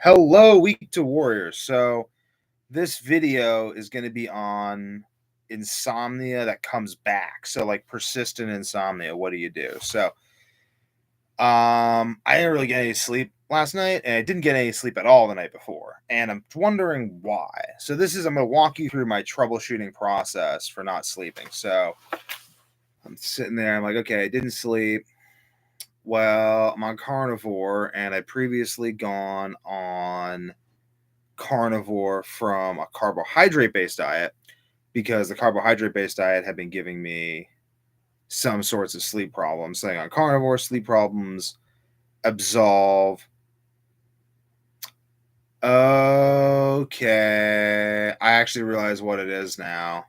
Hello, Week to Warriors. So, this video is going to be on insomnia that comes back. So, like persistent insomnia. What do you do? So, I didn't really get any sleep last night, and I didn't get any sleep at all the night before. And I'm wondering why. So, I'm going to walk you through my troubleshooting process for not sleeping. So, I'm sitting there. I'm like, okay, I didn't sleep. Well, I'm on carnivore, and I'd previously gone on carnivore from a carbohydrate based diet because the carbohydrate based diet had been giving me some sorts of sleep problems. Saying on carnivore, sleep problems absolve. Okay. I actually realize what it is now.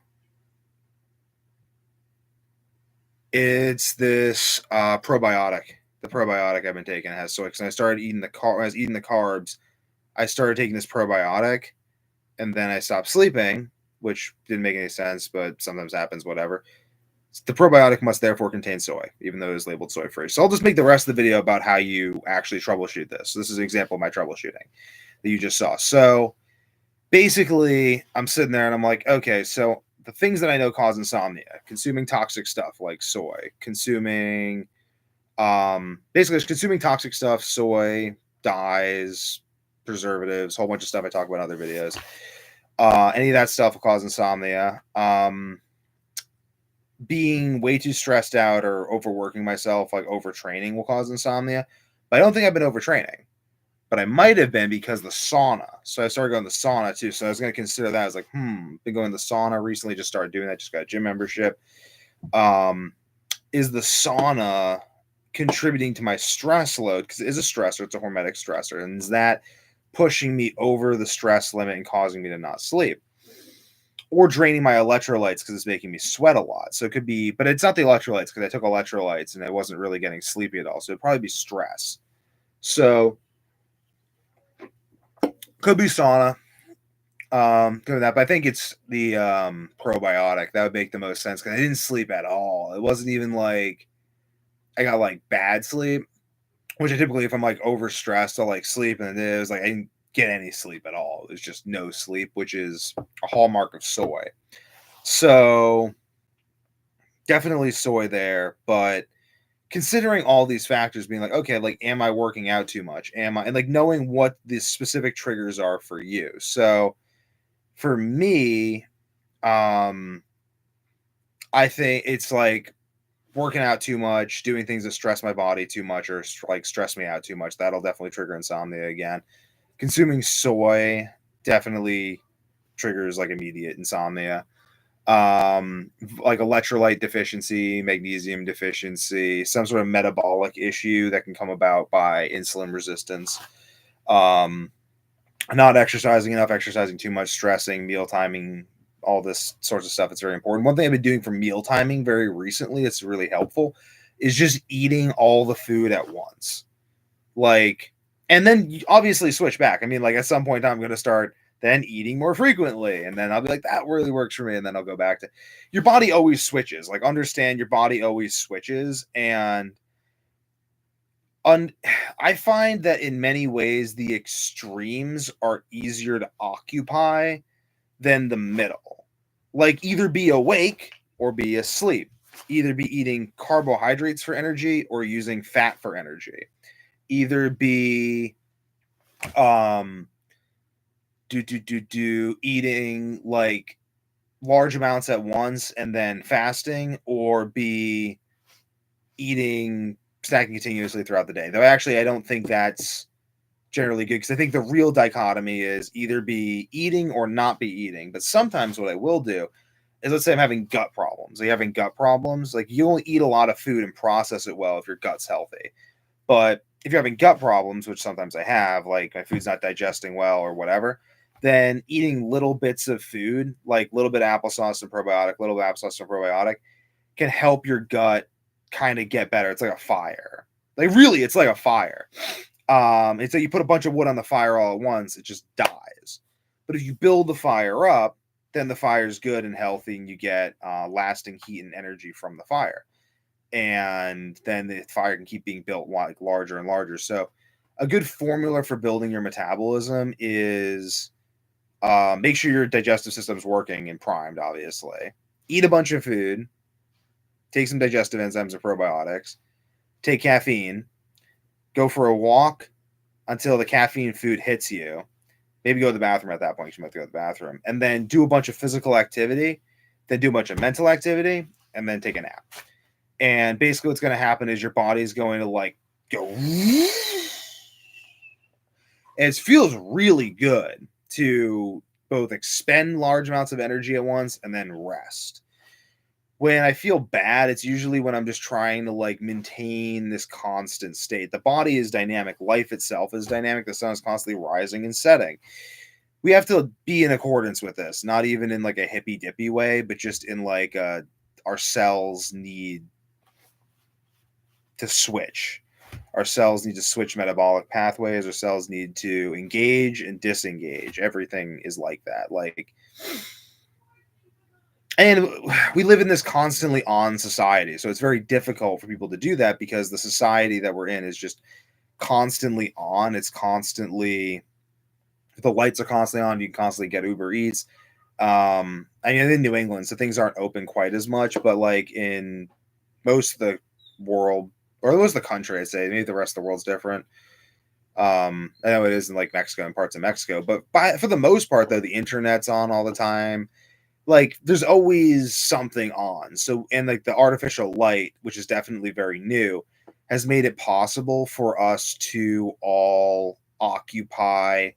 It's this probiotic. The probiotic I've been taking has soy. Because I started eating I was eating the carbs. I started taking this probiotic, and then I stopped sleeping, which didn't make any sense, but sometimes happens. Whatever. The probiotic must therefore contain soy, even though it is labeled soy free. So I'll just make the rest of the video about how you actually troubleshoot this. So this is an example of my troubleshooting that you just saw. So basically, I'm sitting there and I'm like, okay, so the things that I know cause insomnia: consuming toxic stuff like soy, basically consuming toxic stuff, soy, dyes, preservatives, whole bunch of stuff I talk about in other videos. Any of that stuff will cause insomnia. Being way too stressed out or overworking myself, like overtraining, will cause insomnia. But I don't think I've been overtraining. But I might have been because the sauna. So I started going to the sauna too. So I was going to consider that. I was like, been going to the sauna recently. Just started doing that. Just got a gym membership. Is the sauna contributing to my stress load? Because it is a stressor. It's a hormetic stressor. And is that pushing me over the stress limit and causing me to not sleep? Or draining my electrolytes because it's making me sweat a lot. So it could be, but it's not the electrolytes because I took electrolytes and I wasn't really getting sleepy at all. So it'd probably be stress. So could be sauna. Doing that, but I think it's the probiotic that would make the most sense because I didn't sleep at all. It wasn't even like I got like bad sleep, which I typically, if I'm like overstressed, I'll like sleep, and it was like I didn't get any sleep at all. It was just no sleep, which is a hallmark of soy. So definitely soy there, but considering all these factors, being like, okay, like, am I working out too much? Am I, and like knowing what the specific triggers are for you. So for me, I think it's like working out too much, doing things that stress my body too much, or like stress me out too much. That'll definitely trigger insomnia again. Consuming soy definitely triggers like immediate insomnia. Like electrolyte deficiency, magnesium deficiency, some sort of metabolic issue that can come about by insulin resistance. Not exercising enough, exercising too much, stressing, meal timing, all this sorts of stuff. It's very important. One thing I've been doing for meal timing very recently, it's really helpful, is just eating all the food at once. Like, and then you obviously switch back. I mean, like at some point in time, I'm going to start then eating more frequently. And then I'll be like, that really works for me. And then I'll go back to your body always switches. Like, understand your body always switches. And I find that in many ways, the extremes are easier to occupy than the middle. Like, either be awake or be asleep. Either be eating carbohydrates for energy or using fat for energy. Either be eating like large amounts at once and then fasting, or be eating snacking continuously throughout the day. Though actually I don't think that's generally good, because I think the real dichotomy is either be eating or not be eating. But sometimes what I will do is, let's say I'm having gut problems. Are you having gut problems? Like, you only eat a lot of food and process it well if your gut's healthy. But if you're having gut problems, which sometimes I have, like my food's not digesting well or whatever, then eating little bits of food, like little bit of applesauce and probiotic, little bit of applesauce and probiotic, can help your gut kind of get better. It's like a fire. Like, really, it's like a fire. It's like you put a bunch of wood on the fire all at once, it just dies. But if you build the fire up, then the fire's good and healthy, and you get lasting heat and energy from the fire. And then the fire can keep being built like larger and larger. So a good formula for building your metabolism is make sure your digestive system's working and primed, obviously. Eat a bunch of food, take some digestive enzymes or probiotics, take caffeine, go for a walk until the caffeine food hits you. Maybe go to the bathroom at that point. You might have to go to the bathroom. And then do a bunch of physical activity, then do a bunch of mental activity, and then take a nap. And basically what's going to happen is your body's going to like go. And it feels really good to both expend large amounts of energy at once and then rest. When I feel bad, it's usually when I'm just trying to like maintain this constant state. The body is dynamic. Life itself is dynamic. The sun is constantly rising and setting. We have to be in accordance with this, not even in like a hippy dippy way, but just in like our cells need to switch. Our cells need to switch metabolic pathways. Our cells need to engage and disengage. Everything is like that. Like, and we live in this constantly on society. So it's very difficult for people to do that because the society that we're in is just constantly on. It's constantly, the lights are constantly on. You can constantly get Uber Eats. I mean, in New England, so things aren't open quite as much, but like in most of the world, or most of the country, I'd say, maybe the rest of the world's different. I know it is in like Mexico and parts of Mexico, but for the most part, though, the internet's on all the time. Like there's always something on. So, and like the artificial light, which is definitely very new, has made it possible for us to all occupy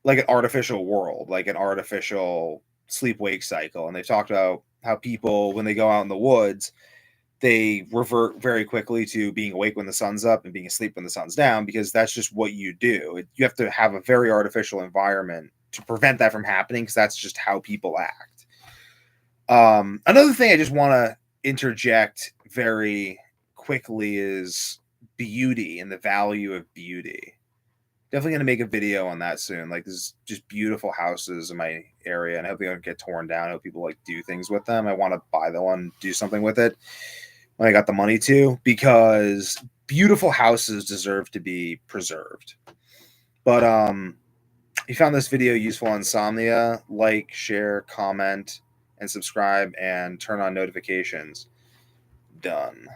like an artificial world, like an artificial sleep wake cycle. And they've talked about how people, when they go out in the woods, they revert very quickly to being awake when the sun's up and being asleep when the sun's down, because that's just what you do. You have to have a very artificial environment to prevent that from happening, because that's just how people act. Another thing I just want to interject very quickly is beauty and the value of beauty. Definitely going to make a video on that soon. Like, there's just beautiful houses in my area, and I hope they don't get torn down. I hope people like do things with them. I want to buy the one, do something with it when I got the money to, because beautiful houses deserve to be preserved. But if you found this video useful on insomnia, like, share, comment, and subscribe, and turn on notifications. Done.